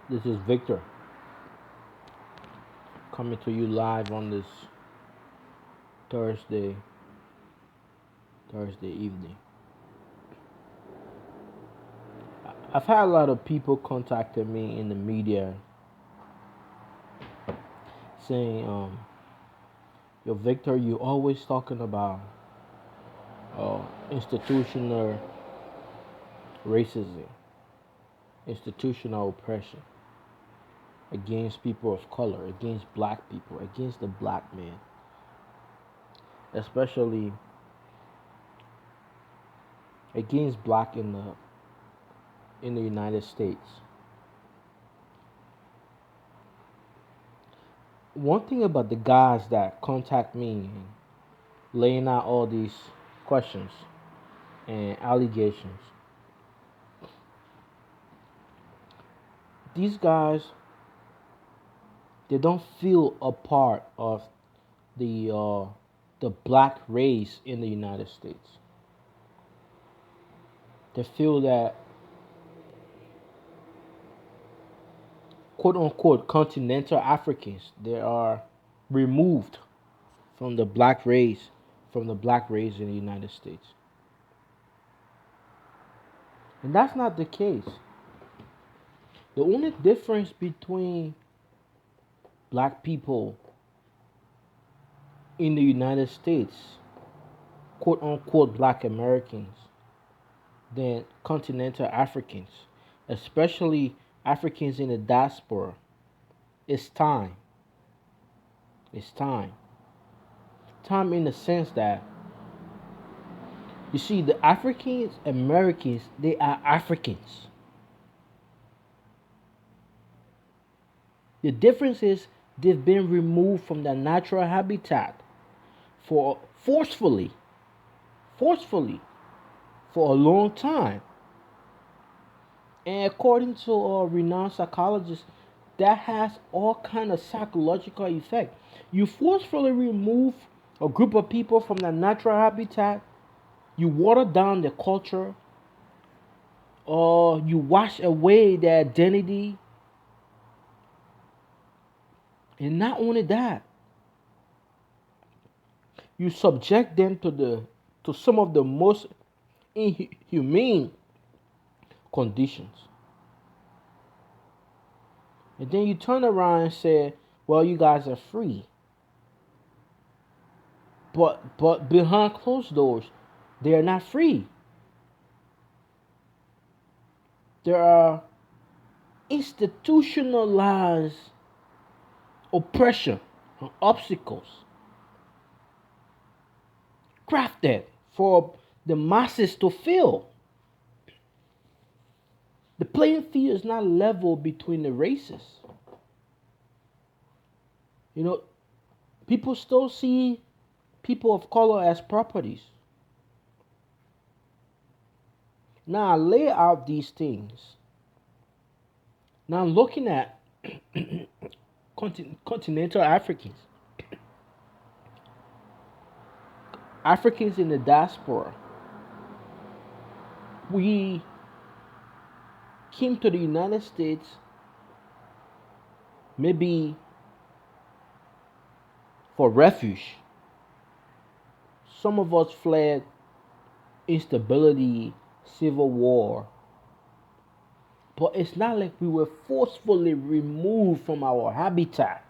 This is Victor coming to you live on this Thursday Thursday evening. I've had a lot of people contacting me in the media saying, "Yo, Victor, you always talking about uh, institutional racism, institutional oppression against people of color, against black people, against the black man, especially against black in the United States." One thing about the guys that contact me and laying out all these questions and allegations, these guys, they don't feel a part of the uh, the black race in the United States. They feel that quote unquote continental Africans, they are removed from the black race from the black race in the United States. And that's not the case. The only difference between black people in the United States, quote unquote black Americans, than continental Africans, especially Africans in the diaspora, is time. It's time. Time in the sense that, you see, the Africans Americans, they are Africans. The difference is they've been removed from their natural habitat for forcefully for a long time. And according to a renowned psychologist, that has all kind of psychological effect. You forcefully remove a group of people from their natural habitat, you water down their culture, or you wash away their identity. And not only that, you subject them to some of the most inhumane conditions. And then you turn around and say, well, you guys are free. But behind closed doors, they are not free. There are institutionalized oppression and obstacles crafted for the masses to feel. The playing field is not level between the races. You know, people still see people of color as properties. Now I lay out these things. Now looking at continental Africans, Africans in the diaspora, we came to the United States maybe for refuge. Some of us fled instability, civil war, but it's not like we were forcefully removed from our habitat,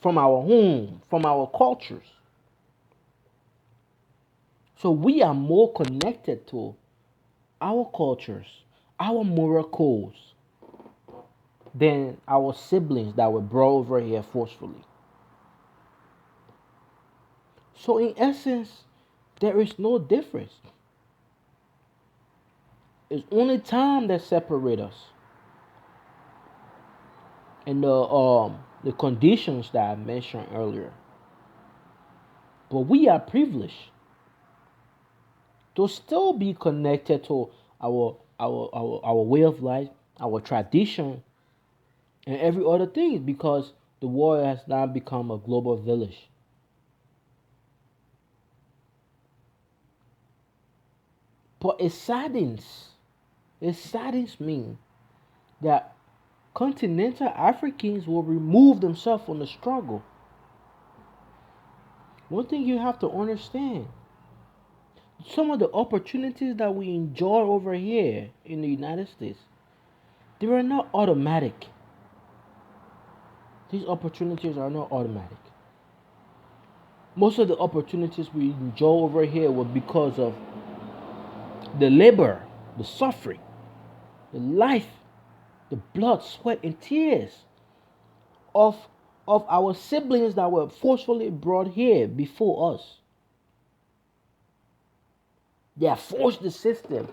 from our home, from our cultures. So we are more connected to our cultures, our moral codes, than our siblings that were brought over here forcefully. So, in essence, there is no difference. It's only time that separates us, and the conditions that I mentioned earlier. But we are privileged to still be connected to our way of life, our tradition, and every other thing because the world has now become a global village. But it saddens me that continental Africans will remove themselves from the struggle. One thing you have to understand, some of the opportunities that we enjoy over here in the United States, they are not automatic. These opportunities are not automatic. Most of the opportunities we enjoy over here were because of the labor, the suffering, the life, the blood, sweat, and tears of of our siblings that were forcefully brought here before us. They have forced the system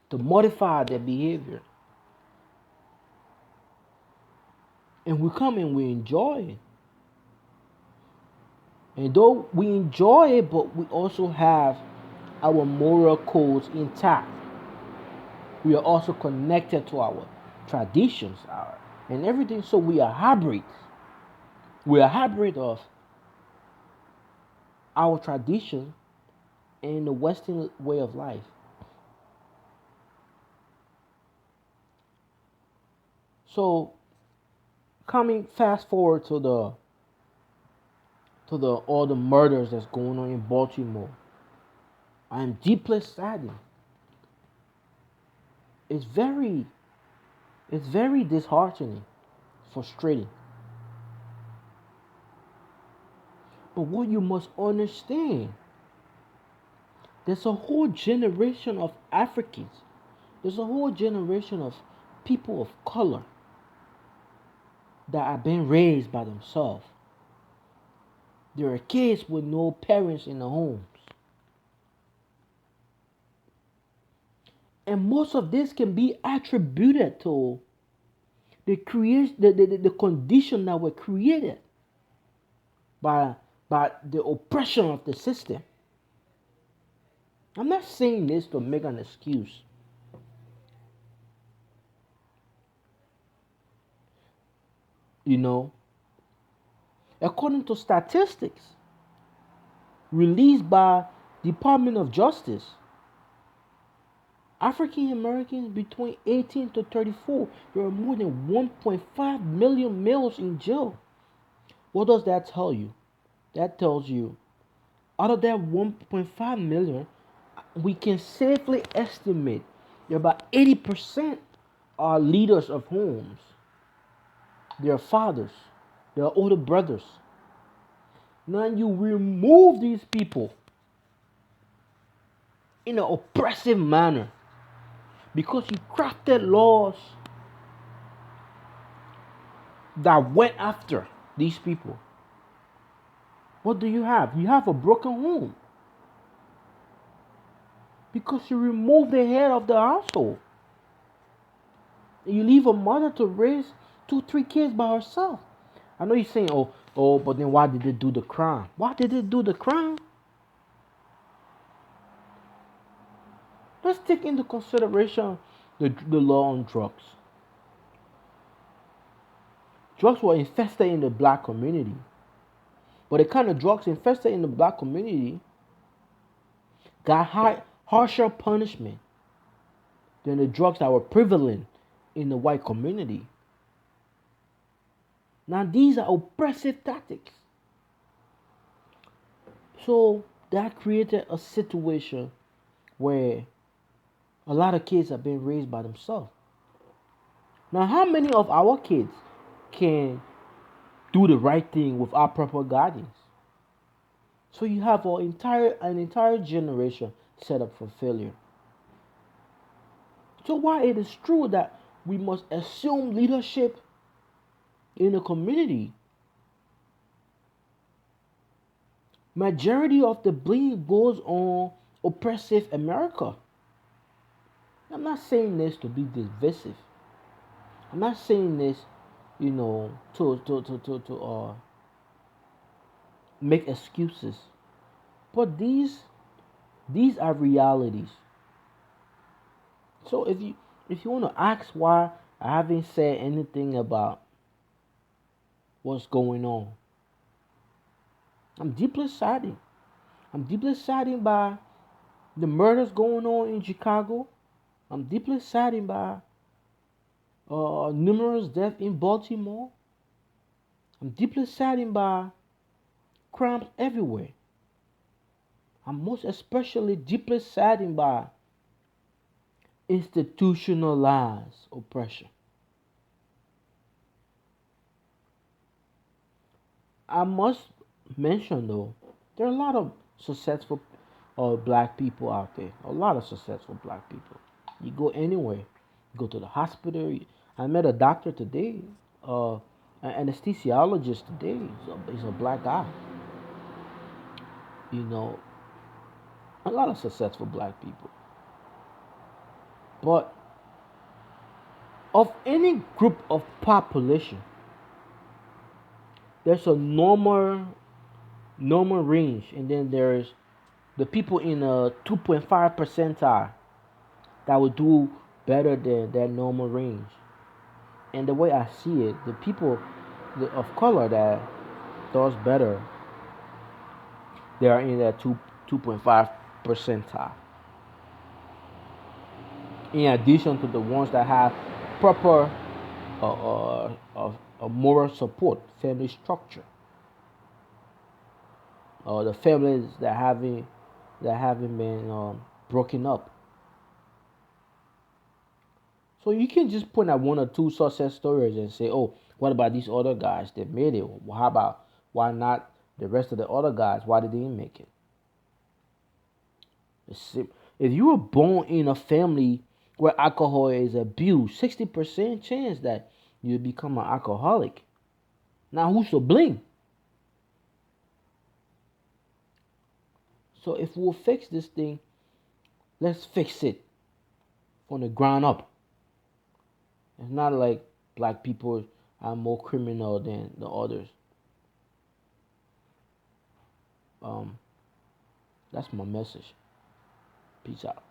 to modify their behavior. And we come and we enjoy it. And though we enjoy it, but we also have our moral codes intact. We are also connected to our traditions and everything. So we are hybrids. We are hybrid of our tradition and the Western way of life. So coming fast forward to the all the murders that's going on in Baltimore, I am deeply saddened. It's very disheartening, frustrating. But what you must understand, there's a whole generation of Africans, there's a whole generation of people of color that have been raised by themselves. There are kids with no parents in the homes. And most of this can be attributed to the condition that were created by the oppression of the system. I'm not saying this to make an excuse. You know, according to statistics released by Department of Justice, African Americans between 18 to 34, there are more than 1.5 million males in jail. What does that tell you? That tells you out of that 1.5 million, we can safely estimate that about 80% are leaders of homes. They are fathers. They are older brothers. Now you remove these people in an oppressive manner because you crafted laws that went after these people. What do you have? You have a broken home because you remove the head of the household. You leave a mother to raise 2, 3 kids by herself. I know you're saying, but then why did they do the crime? Why did they do the crime? Let's take into consideration the law on drugs. Drugs were infested in the black community. But the kind of drugs infested in the black community got harsher punishment than the drugs that were prevalent in the white community. Now these are oppressive tactics. So that created a situation where a lot of kids have been raised by themselves. Now how many of our kids can do the right thing without proper guidance? So you have an entire generation set up for failure. So while it is true that we must assume leadership in the community, majority of the blame goes on oppressive America. I'm not saying this to be divisive. I'm not saying this, to make excuses. But these are realities. So if you want to ask why I haven't said anything about what's going on, I'm deeply saddened. I'm deeply saddened by the murders going on in Chicago. I'm deeply saddened by numerous deaths in Baltimore. I'm deeply saddened by crimes everywhere. I'm most especially deeply saddened by institutionalized oppression. I must mention though, there are a lot of successful black people out there. A lot of successful black people. You go anywhere, you go to the hospital. I met a doctor today, an anesthesiologist today. He's a black guy. You know, a lot of successful black people. But of any group of population, there's a normal range, and then there's the people in a 2.5 percentile that would do better than that normal range. And the way I see it, the people of color that does better, they are in that 2.5 percentile. In addition to the ones that have proper moral support, family structure, or the families that haven't been broken up. So you can just point at one or two success stories and say, "Oh, what about these other guys that made it? How about why not the rest of the other guys? Why did they make it?" If you were born in a family where alcohol is abused, 60% chance that you become an alcoholic. Now, who's to blame? So if we'll fix this thing, let's fix it from the ground up. It's not like black people are more criminal than the others. Um, that's my message. Peace out.